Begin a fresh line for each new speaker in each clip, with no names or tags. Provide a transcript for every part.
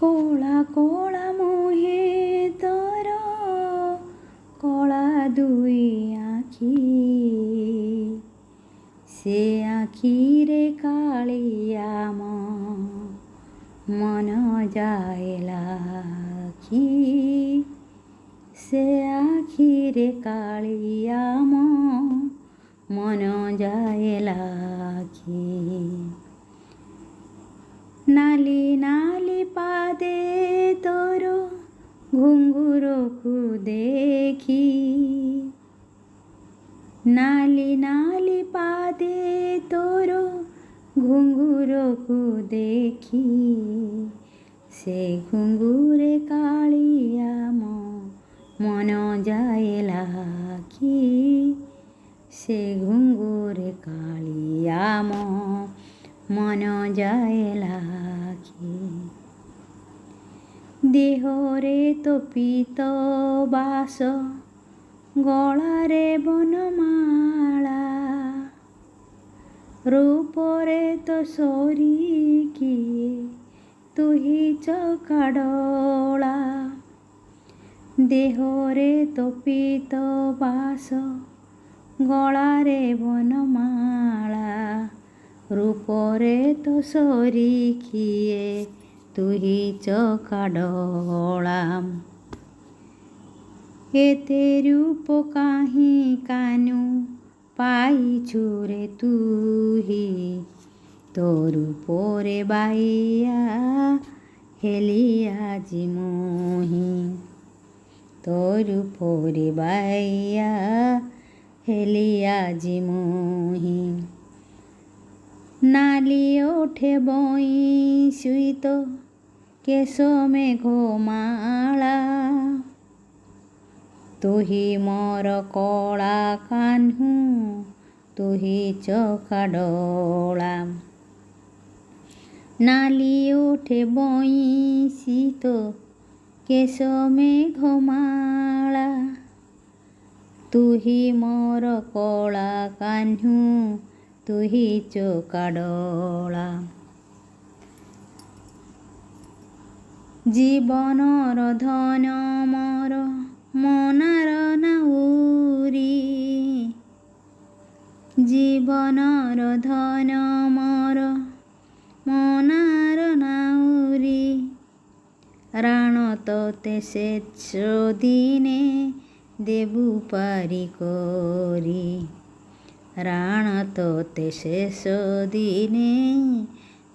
କଳା କଳା ମୁହେ ତୋର କଳା ଦୁଇ ଆଖି, ସେ ଆଖିରେ କାଳିଆ ମନ ଯାଏ ଲାଖି, ସେ ଆଖିରେ କାଳିଆ ମନ ଯାଏ ଲାଖି। ନାଲି ନାଲି ପାଦେ ତୋର ଘୁଙ୍ଗୁରକୁ ଦେଖି, ନାଲି ନାଲି ପାଦେ ତୋର ଘୁଙ୍ଗୁରକୁ ଦେଖି, ସେ ଘୁଙ୍ଗୁରେ କାଳିଆ ମନ ଯାଏ ଲାଖି, ସେ ଘୁଙ୍ଗୁରେ କାଳିଆ ମନ ଯାଏ ଲାଖି। ଦେହରେ ତୋ ପୀତ ବାସ, ଗଳାରେ ବନମାଳା, ରୂପରେ ତୋ ସରି କିଏ ତୁହି ଚକାଡୋଳା। ଦେହରେ ତୋ ପୀତ ବାସ, ଗଳାରେ ବନମାଳା, ରୂପରେ ତୋ ସରି କିଏ ତୁହି ଚକାଡୋଳା। ଏତେ ରୂପ କାହିଁ କାନୁ ପାଇଛୁ ରେ ତୁହି, ତୋ ରୂପରେ ବାଇଆ ହେଲି ଆଜି ମୁହିଁ, ତୋ ରୂପରେ ବାଇଆ ହେଲି ଆଜି ମୁହିଁ। ନାଲି ଓଠେ ବଇଁଶୀ ତୋ କେଶ ମେଘମାଳା, ତୁହି ମୋର କଳା କାହ୍ନୁ ତୁହି ଚକାଡୋଳା। ନାଲି ଓଠେ ବଇଁଶୀ ତୋ କେଶ ମେଘମାଳା, ତୁହି ମୋର କଳା କାହ୍ନୁ ତୁହି ଚକାଡୋଳା। ଜୀବନର ଧନ ମୋର ମନାର ନାଉରୀ, ଜୀବନର ଧନ ମୋର ମନାର ନାଉରୀ, ରାଣ ତୋତେ ଶେଷ ଦିନେ ଦେବୁ ପାରି କରି, ରାଣ ତୋତେ ଶେଷ ଦିନେ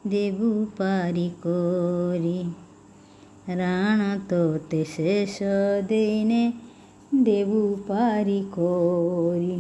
ଦେବୁ ପାରି କରି, ରାଣ ତୋତେ ଶେଷ ଦିନେ ଦେବୁ ପାରି କରି।